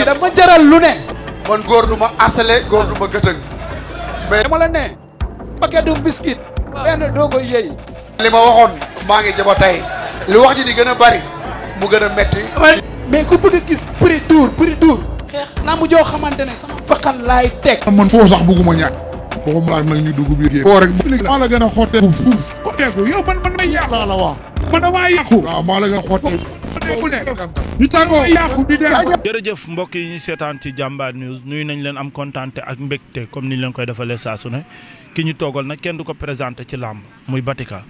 kii dama jaral lu ne. man góor du ma asale góor du ma gëtëng. mais dama la ne. paquet du biscuit. benn doo koy yëy. li ma waxoon maa ngi jaba tey. li wax ji di gën a bari mu gën a metti. mais ku bëgg a gis prix dur. xeex naa mu joo xamante ne sama bakkan laay teg. man foo sax bëgguma ñàkk. foofu laaj nag ñu dugg biir géej. foo rek maa la gën a xotteeku fuuf. xotteeku yow man may yàqu. laa la wax. man damaa yàqu. waaw maa la gën a xotteeku. ñu tàggoo yàqu di dem. jërëjëf mbokk yi ñu seetaan ci Jambar News nuyu nañ leen am kontaan ak mbégte comme ni ñu leen koy defalee saa su ne ki ñu toogal nag kenn du ko présenté ci làmb muy Batika.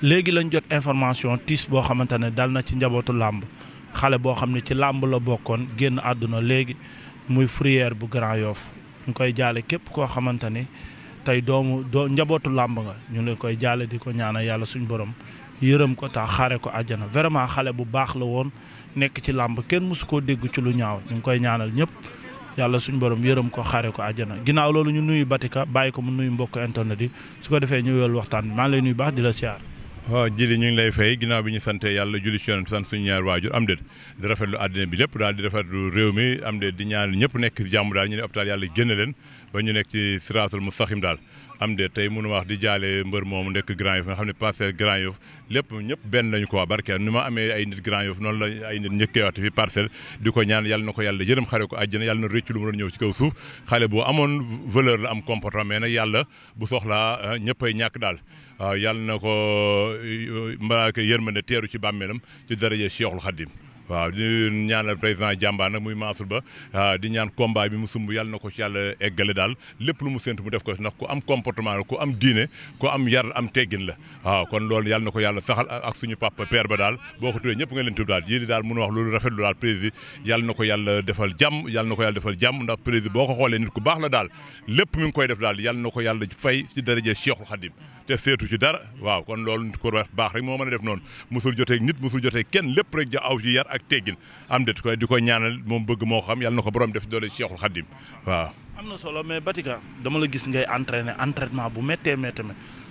léegi lañ jot information tiis boo xamante ne dal na ci njabootu làmb xale boo xam ne ci làmb la bokkoon génn àdduna léegi muy Fourrière bu Grand Yoff ñu koy jaale képp koo xamante ni tey njabootu làmb nga ñu leen koy jaale di ko ñaanal yàlla suñu borom yërëm ko tax xaare ko àjjana vraiment xale bu baax la woon nekk ci làmb kenn mësu koo dégg ci lu ñaaw ñu ngi koy ñaanal ñëpp yàlla suñu borom yërëm ko xaare ko àjjana ginnaaw loolu ñu nuyu Batika bàyyi ko mu nuyu mbokk internet yi su ko defee ñu wéyal waxtaan bi maa ngi lay nuyu baax di la siyaar. waaw jili ñu ngi lay fay ginnaaw bi ñu sante yàlla julli ci Yonent sant suñu ñaar waajur am déet di rafetlu àddina bi lépp daal di rafetlu réew mi am déet di ñaan ñëpp nekk ci jàmm daal ñu ne hôpital yàlla génne leen ba ñu nekk ci siraatul mustaqim daal am déet tey mënu wax di jaale mbër moomu nekk Grand Yoff nga xam ne Parcelles Grand Yoff lépp ñëpp benn lañu ko waa barke ni ma amee ay nit Grand Yoff noonu la ay nit ñëkkee waxte fi Parcelles di ko ñaan yàlla na ko yàlla yërëm xare ko àjjana yàlla na rëccu lu mu doon ñëw ci kaw suuf xale boo amoon valeur la am comportement mais nag yàlla bu soxlaa ñëppay ñàkk daal waaw yàlla na ko malaaka yërmande teeru ci bàmmeelam ci daraje Cheikhul Khadim waaw di ñaanal président Jambar nag muy Mansour Ba di ñaan combat bi mu sumb yàlla na ko ci yàlla eggale daal lépp lu mu séntu mu def ko ndax ku am comportement la ku am diine ku am yar am teggin la waaw kon loolu yàlla na ko yàlla saxal ak suñu papa père ba daal boo ko tuddee ñëpp nga leen tudd daal yéen daal mënu wax loolu rafetlu daal président yàlla na ko yàlla defal jàmm ndax président boo ko xoolee nit ku baax la daal lépp mi ngi koy def daal yàlla na ko yàlla fay ci daraje Cheikhul Khadim te seetu ci dara waaw kon loolu nit ko baax rek moo mën a def noonu musul jotee nit musul jotee kenn lépp rek ja aw ci yar ak teggin am det koy di ko ñaanal moom bëgg moo xam yàlla na ko borom def doole Cheikhul Khadim waaw. am na solo mais Batika dama la gis ngay entraînement bu méttee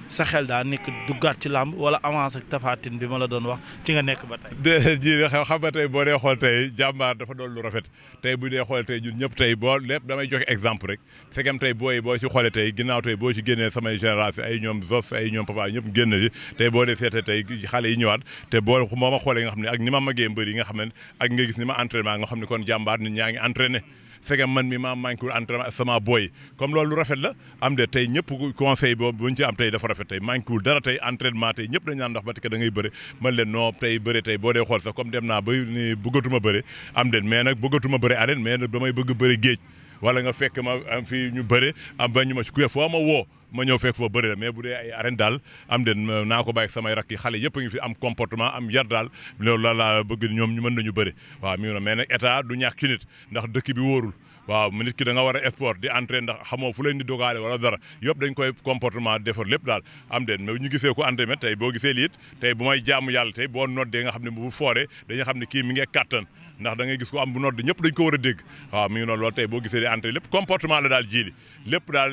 sa xel daa nekk duggaat ci làmb wala avance ak tafatin bi ma la doon wax ci nga nekk ba tey. ji xam nga tey boo dee xool tey Jambar dafa doon lu rafet tey bu dee xool tey ñun ñëpp tey boo lépp damay joxe exemple rek segam tey boo ci xoolee tey ginnaaw tey boo ci génnee samay génération ay ñoom Zos ay ñoom Papa ñëpp génn ci tey boo dee seete tey xale yi ñëwaat te boo ma xoolee nga xam ne ak ni ma magee mbër yi nga xam ne ak nga gis ni ma entraînement nga xam ne kon Jambar nit ñaa ngi entraîné segam man mi maa manqué entraînement sama booy comme loolu lu rafet la am de tey ñëpp conseil boobu bu ñu ci am tey dafa rafet tey manqué wul dara tey entraînement tey ñëpp dañu naan ndax Batika da ngay bëre man leen non tey bëre tey boo dee xool sax comme dem naa ba ni bëggatuma bëre am de mais nag bëggatuma bëre arène mais nag damay bëgg bëre géej wala nga fekk ma am fii ñu bëre am ba ñu ma ci kuye foo ma woo ma ñëw fekk foo bëri la mais bu dee ay arène daal am den naa ko bàyyi samay rakk yi xale yëpp a ngi fi am comportement am yar daal loolu la laa bëgg ñoom ñu mën nañu bëri waaw mi ngi mais nag état du ñàkk ci nit ndax dëkk bi wóorul waaw nit ki da nga war a sport di entraîner ndax xamoo fu leen di dogaale wala dara yëpp dañ koy comportement defar lépp daal am den mais ñu gisee ko entraîner tey boo gisee liit tey bu may jaamu yàlla tey boo noddee nga xam ne bu fooree dañuy xam ne kii mi ngi kàttan ndax da ngay gis ko am bu nodd ñëpp dañ ko war a dégg waaw mi ngi noonu loolu tey boo gisee di entraîner lépp comportement la daal jiili lépp daal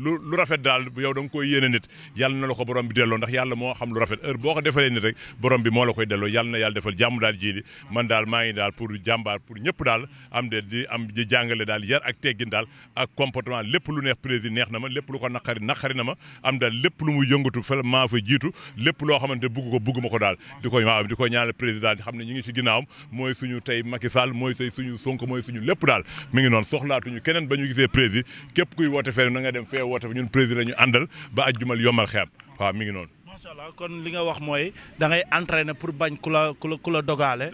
lu rafet daal yow da nga koy yéene nit yàlla na la ko borom bi delloo ndax yàlla moo xam lu rafet heure boo ko defalee nit rek borom bi moo la koy delloo yàlla na yàlla defal jàmm daal jiili man daal maa ngi daal pour Jambar pour ñëpp daal am de di jàngale daal yar ak teggin daal ak comportement lépp lu neex président neex na ma lépp lu ko naqari na ma am daal lépp lu mu yëngatu fa maa fa jiitu lépp loo xamante bugg ma ko daal di ko ñaanal président di xam ne ñu ngi ci ginnaawam mooy suñu tey Macky Sall mooy tey suñu Sonko mooy suñu lépp daal mi ngi noonu soxlaatuñu keneen ba ñu gisee président képp kuy woote fee na nga dem fee woote fa ñun président ñu àndal ba ajjumal yombal xeam waaw mi ngi noonu. macha allah kon li nga wax mooy da ngay entraîner pour bañ ku la dogaale.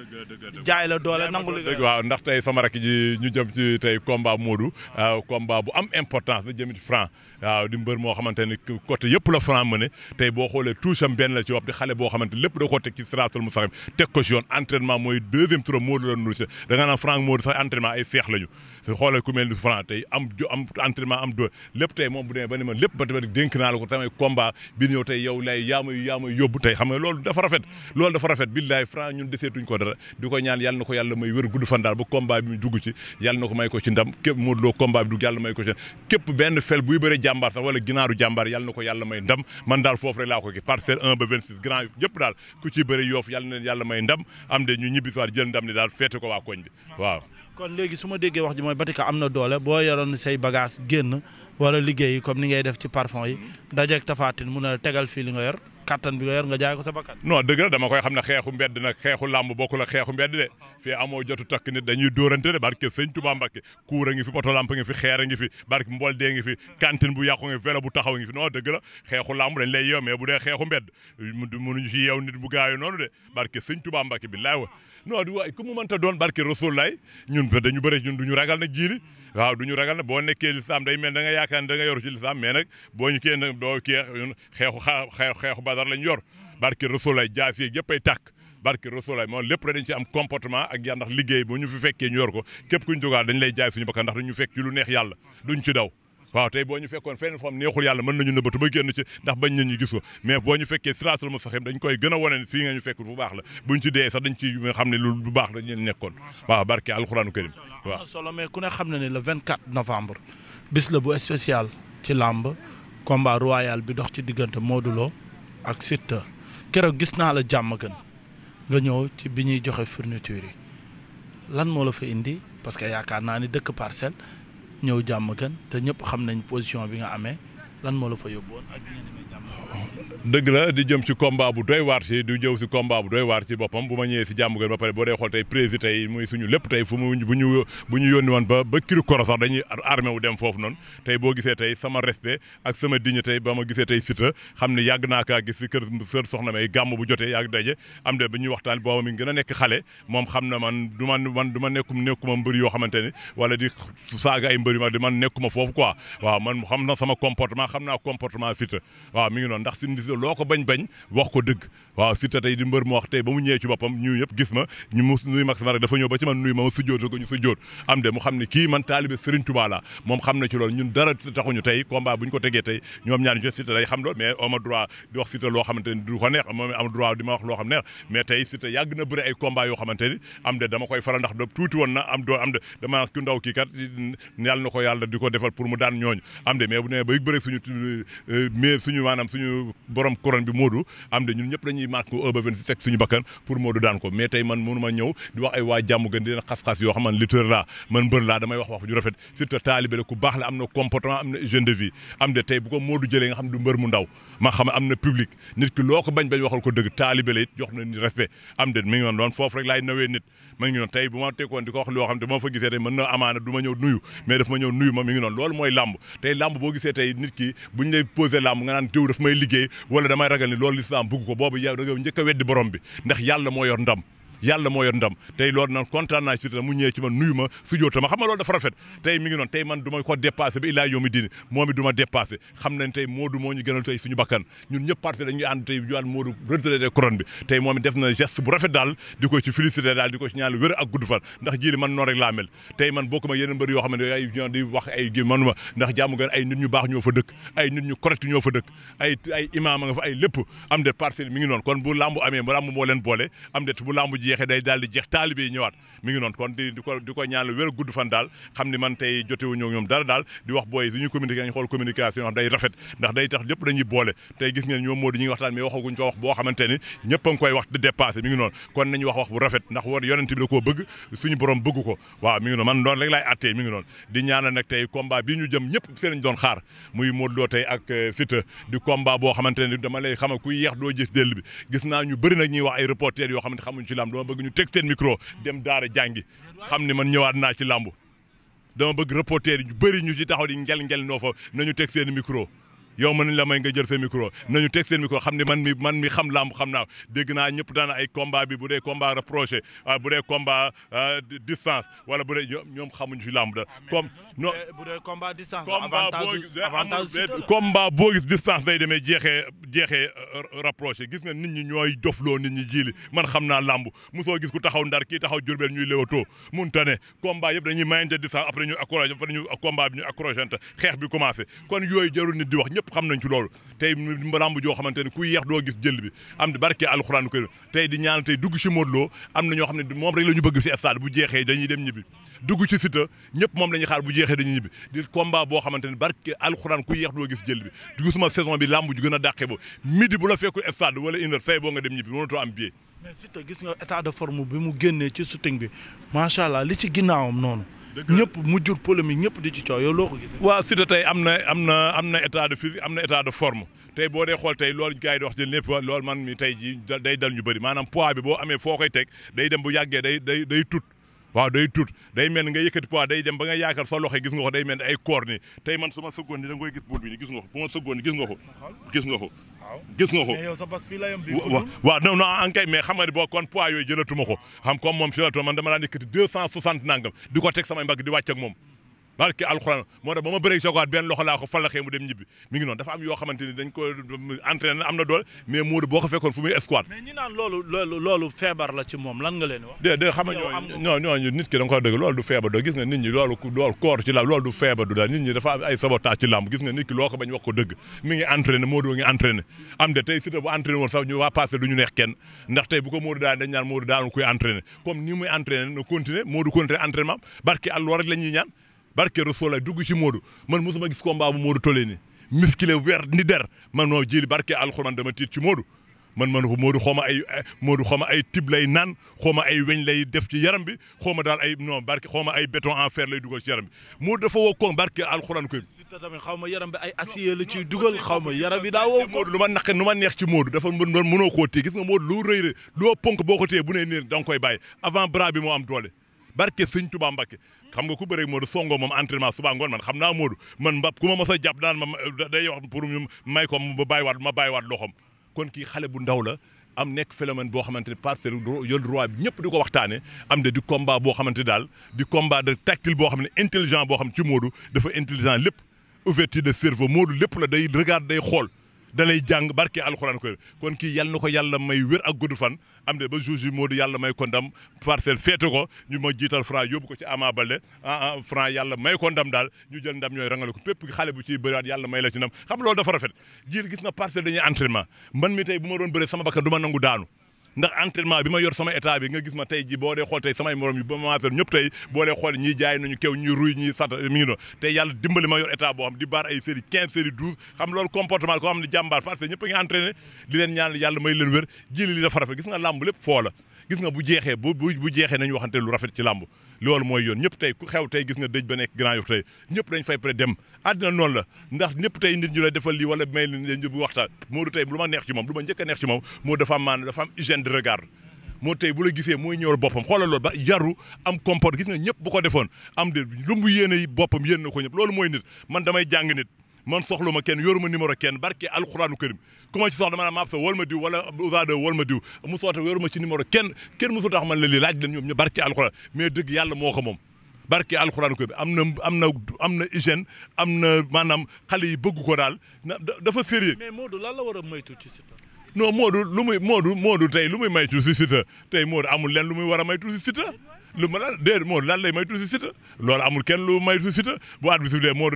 jaay la doole nangu li nga waaw ndax tey sama rakk ji ñu jëm ci tey combat Modou combat bu am importance la jëm ci Franc waaw di mbër moo xamante ne côté yëpp la Franc mëne tey boo xoolee touche am benn la ci wax di xale boo xamante lépp da koo teg ci siraatul mustaqim teg ko ci yoon entraînement mooy deuxième tour Modou la nuru si da nga naan Franc Modou sax entraînement ay seex lañu su xoolee ku mel ni Franc tey am entraînement am do lépp tey moom bu demee ba ne ma lépp ba tamit dénk naa la ko tamit combat bi ñëw tey yow lay yaa may yóbbu tey xam nga loolu dafa rafet billaay Franc ñun deseetuñ ko dara di ko ñaan yàlla na ko yàlla may wér gudd fan daal ba combat bi mu dugg ci yàlla na ko may ko ci ndam képp Modou Lo combat bi dugg yàlla may ko ci képp benn fel buy bëre Jambar sax wala ginaaru Jambar yàlla na ko yàlla may ndam man daal foofu rek laa ko ki Parcelles 1 ba 26 Grand Yoff yëpp daal ku ciy bëre Yoff yàlla na yàlla may ndam am de ñu ñibbi soir jël ndam ni daal féete ko waa koñ bi waaw kon léegi su ma déggee wax ji mooy Batika am na doole boo yoroon say bagage génn wala liggéey comme ni ngay def ci parfum yi dajeeg Tapha Tine mu ne la tegal fii li nga yor kattan bi nga yor nga jaay ko sa bakkan. non dëgg la dama koy xam ne xeexu mbedd nag xeexu làmb bokkul ak xeexu mbedd de fii amoo jotu takk nit dañuy dóorante de barke sëñ Tuubaa Mbàkke kuur a ngi fi poto lamp ngi fi xeer a ngi fi barke mbol dee ngi fi cantine bu yàqu ngi fi vélo bu taxaw ngi fi non dëgg la xeexu làmb dañ lay yeew mais bu dee xeexu mbedd mënuñu ci yeew nit bu gaayo noonu de barke sëñ Tuubaa Mbàkke bi laay wa non du waay ku mu mënta doon barke Rasul lay ñun dañu bëri ñun duñu ragal nag jiili waaw duñu ragal nag boo nekkee lislaam day mel da nga yaakaar ne da nga yoru ci lislaam mais nag boo ñu kii nag doo kii xeexu Badar lañ yor barke Rasulay jaas yeeg yëpp ay tàkk barke Rasulay moom lépp dañ ci am comportement ak yaa ndax liggéey bu ñu fi fekkee ñu yor ko képp ku ñu jógaal dañ lay jaay suñu bakkan ndax dañu fekk ci lu neex yàlla duñ ci daw waaw tey boo ñu fekkoon fenn foo am neexul yàlla mën nañu nëbbatu ba génn ci ndax bañ nañ ñu gis ko mais boo ñu fekkee siraatul mustaqim dañ koy gën a wane fii nga ñu fekk bu baax la buñ ci dee sax dañ ci xam ne lu bu baax la ñu nekkoon waaw barke alxuraanu karim waaw solo mais ku ne xam na ne le 24 novembre bis la bu spécial ci làmb combat royal bi dox ci diggante Modou Lo ak Siteu keroog gis naa la jàmm gën nga ñëw ci bi ñuy joxe fourniture yi lan moo la fa indi parce que yaakaar naa ni dëkk Parcelles ñëw jàmm gën te ñëpp xam nañ position bi nga amee lan moo la fa yóbbuwoon ak bi nga demee jàmm. dëgg la di jëm ci combat bu doy waar ci du jëw si combat bu doy waar ci boppam bu ma ñëwee si jàmm gën ba pare boo dee xool tey président tey muy suñu lépp tey fu mu bu ñu yónni woon ba kiri koro sax dañuy armé wu dem foofu noonu tey boo gisee tey sama respect ak sama dignité ba ma gisee tey Siteu xam ne yàgg naa kaa gis si kër soxna may gàmm bu jotee yàgg daje am de ba ñuy waxtaan booba mi gën a nekk xale moom xam na man du ma nekkuma mbër yoo xamante ni wala di saaga ay mbër yu ma di man nekkuma foofu quoi waaw man xam na sama comportement xam naa comportement Siteu waaw mi ngi noonu ndax si loo ko bañ wax ko dëgg waaw Siteu tey di mbër mu wax tey ba mu ñëwee ci boppam ñu yëpp gis ma ñu mu nuyu mag sama rek dafa ñëw ba ci man nuyu ma sujjóot ko ñu sujjóot am de mu xam ne kii man taalibe Serigne Touba la moom xam na ci loolu ñun dara taxuñu tey combat bu ñu ko tegee tey ñoom ñaar ñu Siteu day xam loolu mais ama droit di wax Siteu loo xamante ni du ko neex moom am droit di ma wax loo xam neex mais tey Siteu yàgg na bëri ay combat yoo xamante ni am de dama koy faral ndax tuuti woon na am de dama ku ndaw kii kat yàlla na ko yàlla di ko defal pour mu daan ñooñu am de mais bu ne ba bëri suñu maanaam suñu borom couronne bi Modou am de ñun ñëpp dañuy marqué ko ba 26 teg suñu bakkan pour Modou daan ko mais tey man mënuma ñëw di wax ay waa jàmm gën di leen xas-xas yoo xam man lutteur laa man mbër laa damay wax ju rafet surtout taalibe la ku baax la am na comportement am na hygiène de vie am de tey bu ko Modou jëlee nga xam du mbër mu ndaw ma xam am na public nit ki loo ko bañ waxal ko dëgg taalibe la it jox na ni respect am de mi ngi noonu foofu rek laay nawee nit ma ngi noonu tey bu ma tekkoon di ko wax loo xam te moo fa gisee tey mën na amaana du ma ñëw nuyu mais daf ma ñëw nuyu ma mi ngi noonu loolu mooy làmb tey làmb boo gisee tey nit ki buñ lay posé làmb nga naan diw daf may liggéey wala damay ragal ni loolu lislaam bugg ko boobu yow da nga njëkk a weddi borom bi ndax yàlla moo yor ndam tey loolu nag kontaan naa ci mu ñëwee ci man nuyu ma sujjóota ma xam nga loolu dafa rafet tey mi ngi noonu tey man du ma ko dépassé ba illaa yawmi diini moom it du ma dépassé xam nañ tey Modou moo ñu gënal tey suñu bakkan ñun ñëpp parti dañuy ànd tey ñu ànd Modou retraité couronne bi tey moom it def na geste bu rafet daal di ko ci félicité daal di ko ci ñaan wér ak gudd fan ndax jili man noonu rek laa mel tey man bokk ma yeneen mbër yoo xam ne ay di wax ay gi manuma ndax jàmm gën ay nit ñu baax ñoo fa dëkk ay nit ñu correct ñoo fa dëkk ay imaam nga fa ay lépp am de parcelle mi ngi noonu kon bu lambu amee bu lambu moo leen boole am de bu lambu jeexee day daal di jeex taalibe yi ñëwaat mi ngi noonu kon di ko ñaan wér gudd fan daal xam ni man tey jotewuñu ñoom dara daal di wax booy suñuy communiqué nañ xool communication wax day rafet ndax day tax lépp dañuy boole tey gis ngeen ñoom Modou ñi ngi waxtaan mais waxaguñ ko wax boo xamante ni ñëpp a ngi koy wax di dépassé mi ngi noonu kon nañu wax bu rafet ndax war yonent bi da koo bëgg suñu borom bëgg ko waaw mi ngi noonu man doon rek laay attee mi ngi noonu di ñaanal nag tey combat bi ñu jëm ñëpp seen lañ doon xaar muy Modou Lo tey ak Siteu di combat boo xamante ne dama lay xamal kuy yeex doo gis dell bi gis naa ñu bëri nag ñuy wax ay reporter yoo xamante xamuñ ci lamb dama bëgg ñu teg seen micro dem daara jàngi xam ni man ñëwaat naa ci lamb dama bëgg reporter yi ñu bëri ñu ci taxaw di ngel noo fa nañu teg seen micro yow mën nañ la may nga jël seen micro nañu teg seen micro xam ne man mi xam lamb xam naa dégg naa ñëpp daan ay combat bi bu dee combat rapproché bu dee combat distance wala bu dee ñoom xamuñu fi lamb da comme non bu dee combat distance combat boo gis distance day demee jeexee rapproché gis nga nit ñi ñooy dofloo nit ñi jiili man xam naa lamb mosoo gis ku taxaw Ndar kii taxaw Jurbel ñuy léewatoo mun tane combat yëpp dañuy mayante distance après ñu accroché après ñu combat bi ñu accrochante xeex bi commencé kon yooyu jarul nit di wax ñëpp xam nañ ci loolu tey lamb joo xamante ne ku yeex doo gis jël bi am di barke alxuraan ko tey di ñaan tey dugg ci Modou Lo am na ñoo xam ne moom rek la ñu bëgg ci stade bu jeexee dañuy dem ñibbi dugg ci Siteu ñëpp moom la ñuy xaar bu jeexee dañuy ñibbi di combat boo xamante ne barke alxuraan ku yeex doo gis jël bi gisuma saison bi lamb ju gën a dàqe bo midi bu la fekku stade wala une heure say boo nga dem ñibbi mënatoo am billet mais Siteu gis nga état de forme bi mu génnee ci shooting bi macha allah li ci ginnaawam noonu. ñëpp mu jur polémique ñëpp di ci coow yow loo ko gisee. waaw Siteu tey am na état de physique am na état de forme tey boo dee xool tey loolu gars yi di wax ci lépp loolu man mi tey jii day dal ñu bëri maanaam poids bi boo amee foo koy teg day dem bu yàggee day tut waaw day tut day mel nga yëkkati poids day dem ba nga yaakaar sa loxo gis nga ko day mel ay koor ni tey man su ma sëggoon ni da nga koy gis buur bi ni gis nga ko bu ma sëggoon ni gis nga ko gis nga ko mais yow sa bas fii la yem bi waaw non ankay mais xam nga ni boo kon poids yooyu jëlatuma ko xam comme moom fi la man dama daan yëkkati 260 nangam di ko teg samay mbagg di wàcc ak moom barke alxuraan moo tax ba ma bëree sogaat benn loxo laa ko fallaxee mu dem ñibbi mi ngi noonu dafa am yoo xamante ni dañ ko entraîné am na doole mais Modou boo ko fekkoon fu muy escouade mais ñi naan loolu feebar la ci moom lan nga leen wax dé xam nga ñooñu nit ki da nga ko dëgg loolu du feebar do gis nga nit ñi loolu koor ci làmb loolu du feebar du daal nit ñi dafa am ay sabotage ci làmb gis nga nit ki loo ko bañ wax ko dëgg mi ngi entraîné Modou ngi entraîné am de tey Siteu bu entraîné woon sax ñu waa passé du ñu neex kenn ndax tey bu ko Modou daal dañ ñaan Modou daal koy entraîné comme ni muy entraîné na continuer Modou continuer entraînement barke Allah rek la ñuy ñaan barke Rasul lay dugg ci Modou man mosuma gis combat bu Modou tollee ni musclé weer ni der man moo jëli barke alxuraan dama tiit ci Modou man ko Modou xaw ma ay tib lay naan xaw ma ay weñ lay def ci yaram bi xaw ma daal ay non barke xaw ma ay béton en fer lay dugal ci yaram bi Modou dafa woo koŋ barke alxuraan koy Siteu tamit xaw ma yaram bi ay acier la ciy dugal xaw ma yaram bi daa woo Modou lu ma neex ci Modou dafa mënoo koo téye gis nga Modou lu rëy loo ponk boo ko téye bu nee nii da nga koy bàyyi avant bras bi moo am doole barke Sëñ Tuubaa Mbàkke xam nga ku bëre Modou songo moom entraînement suba ngoon man xam naa Modou man mbap ku ma mos a jàpp daan ma day wax pour ñu may ko ma bàyyiwaat loxom kon kii xale bu ndaw la am nekk phénomène boo xamante ne parcelle yol roi bi ñëpp di ko waxtaane am de di combat boo xamante daal di combat de tactile boo xam ne intelligent boo xam ci Modou dafa intelligent lépp ouverture de cerveau Modou lépp la day regarde day xool da lay jàng barke alxuraan ko kon kii yal na ko yàlla may wér ak gudd fan am de ba jour ji Modou yàlla may ko ndam parcelle féete ko ñu ma jiital Franc yóbbu ko ci Ama Baldé Franc yàlla may ko ndam daal ñu jël ndam ñooy rangale ko pépp xale bu ciy bëriwaat yàlla may la ci ndam xam loolu dafa rafet jiir gis nga parcelle dañuy entraînement man mi tey bu ma doon bëre sama bakkan du ma nangu daanu ndax entraînement bi ma yor sama état bi nga gis ma tey ji boo dee xool tey samay morom yi ba ma maasal ñëpp tey boo dee xool ñiy jaay nañu kew ñuy ruy ñiy sat mi ngi noonu tey yàlla dimbali ma yor état boo xam di baar ay série 15 série 12 xam loolu comportement koo xam ne jàmbaar parce que ñëpp a ngi entraîné di leen ñaan yàlla may leen wér jili li dafa rafet gis nga làmb lépp foo la gis nga bu jeexee bu jeexee nañu waxante lu rafet ci làmb loolu mooy yoon ñëpp tey ku xew tey gis nga dëj ba nekk Grand Yoff tey ñëpp dañ fay pré dem àddina noonu la ndax ñëpp tey nit ñu lay defal lii wala may leen bu waxtaan Modou tey lu ma neex ci moom lu ma njëkk a neex ci moom moo dafa am maanaam dafa am hygiène de regard moo tey bu la gisee mooy ñëwal boppam xoolal loolu ba yaru am comporte gis nga ñëpp bu ko defoon am de lu mu yéene boppam yéen na ko ñëpp loolu mooy nit man damay jàng nit man soxlu ma kenn yoruma numéro kenn barke alxuraanu karim ku ma ci soxla dama maab sa wol ma diw wala usade wol ma diw mu soota yoruma ci numéro kenn musu tax man la lii laaj leen ñoom ñu barke alxuraan mais dëgg yàlla moo ko moom barke alxuraanu karim am na hygiène am na maanaam xale yi bëgg ko daal dafa sérieux mais Modou lan la war a moytu ci Siteu non Modou tey lu muy maytu si Siteu tey Modou amul leen lu muy war a maytu si Siteu lu ma lan déedéet Modou lan lay maytu si Siteu loolu amul kenn lu maytu si Siteu bu at bi si dee Modou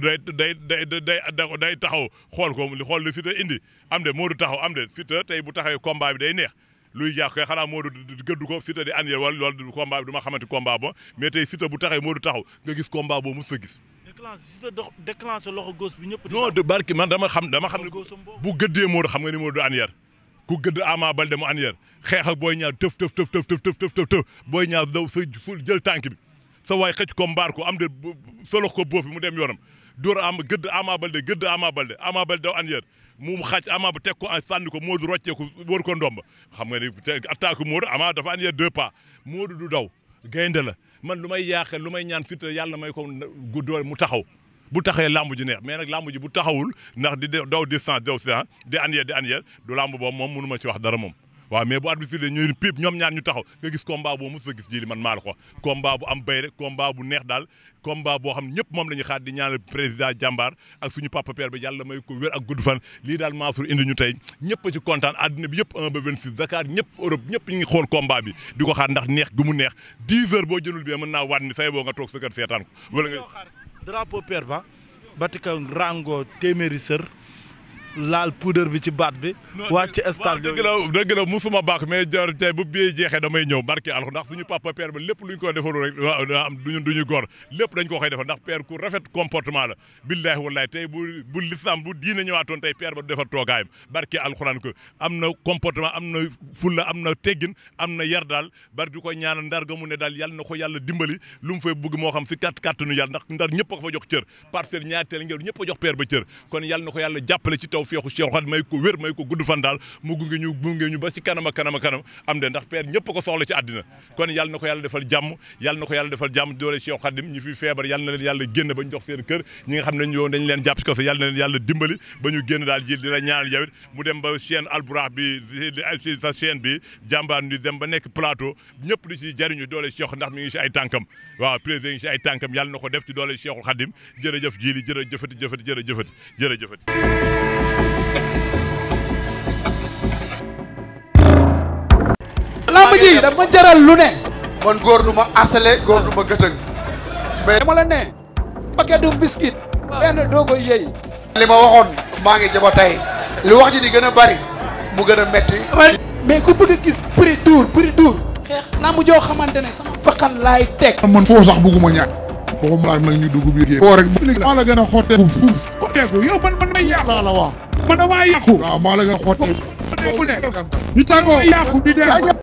day taxaw xool ko xool li Siteu indi am de Modou taxaw am de Siteu tey bu taxawee combat bi day neex luy jaax koy xanaa Modou gëddu ko Siteu di annier wala loolu combat bi du ma xamante combat ba mais tey Siteu bu taxawee Modou taxaw nga gis combat boobu mos sa gis déclenché loxo gauche bi ñëpp non de barki man dama xam ne bu gëddee Modou xam nga ni Modou du annier ku gëdd Ama Baldé mu annier xeex ak Boy Niang tëf Boy Niang daw sa ful jël tànk bi sa waay xëcc ko mbaar ko am de solox ko boof bi mu dem yoonam dóor gëdd Ama Baldé Ama Baldé daw annier mu xàcc Ama ba teg ko sànni ko Modou rocceeku wër ko ndomba xam nga ni attaque Modou Ama dafa annier 2 pas Modou du daw gaynde la man lu may yaaxe lu may ñaan Siteu yàlla may ko guddoole mu taxaw bu taxee lamb ji neex mais nag lamb ji bu taxawul ndax di daw distance daw si di annier du lamb boobu moom mënu ma ci wax dara moom waaw mais bu arbitre bi ñuy piip ñoom ñaar ñu taxaw nga gis combat boobu mos a gis ji man maa la ko combat bu am bay rek combat bu neex daal combat boo xam ne ñëpp moom la ñuy xaar di ñaanal président jàmbaar ak suñu papa père bi yàlla may ko wér ak gudd fan lii daal Mansour indi ñu tey ñëpp a ci kontaan àddina bi yëpp 1 ba 26 Dakar ñëpp Europe ñëpp ñu ngi xool combat bi di ko xaar ndax neex gu mu neex 10 heures boo jëlul bi mën naa waat ni say boo nga toog sa kër seetaan ko wala nga drapeau père ba Batika rango téeméeri sër laal poudre bi ci baat bi. wàcc ci stade dëgg la musuma baax mais jar tey bu bee jeexee damay ñëw barke alxu ndax suñu papa père ba lépp luñ ko defalu rek duñu góor lépp dañ ko koy defal ndax père ku rafet comportement la billaahi wallaahi tey bu lislam bu diine ñëwaatoon tey père ba du defar toogaayam barke alxuraan ko am na comportement am na fulla am na teggin am na yar daal bari du ko ñaanal ndar ga mu ne daal yàlla na ko yàlla dimbali lu mu fay bëgg moo xam si kàttanu yàlla ndax ndar ñëpp a ko fa jox cër parcelle ñaar teel ngeen ñëpp a jox père ba cër kon yàlla na ko yàlla jàppale ci taw feexu Cheikh Khadim may ko wér may ko gudd fan daal mu gunge ñu ba ci kanam am de ndax père ñëpp a ko soxla ci àddina kon yàlla na ko yàlla defal jàmm doole Cheikh Khadim ñi fi feebar yàlla na leen yàlla génn ba ñu jox seen kër ñi nga xam ne ñoo dañ leen jàpp ci kaso yàlla na leen yàlla dimbali ba ñu génn daal ji dina ñaanal yawit mu dem ba chaîne alburax bi sa chaîne bi jàmbaar ni dem ba nekk plateau ñëpp di ci jariñu doole Cheikh ndax mi ngi ci ay tànkam waaw président ngi ci ay tànkam yàlla na ko def ci doole Cheikh Khadim jërëjëf jili jërëjëfati lamb ji dama jaral lu ne. man góor du ma asale góor du ma gëtëng. mais dama la ne. paquet du biscuit. benn doo koy yëy. li ma waxoon maa ngi jaba tey li wax ji di gën a bari mu gën a metti. mais ku bëgg a gis prix dur. xeex lamb joo xamante ne sama bakkan laay teg. man foo sax bëgguma ñàkk. waxuma laaj nag ñu dugg biir foo rek maa la gën a xotteeku fuuf. xotteeku yow man may yàqu. la wax man damaa yàqu. waaw maa la gën a xotteeku. ñu tàggoo yàqu di dem.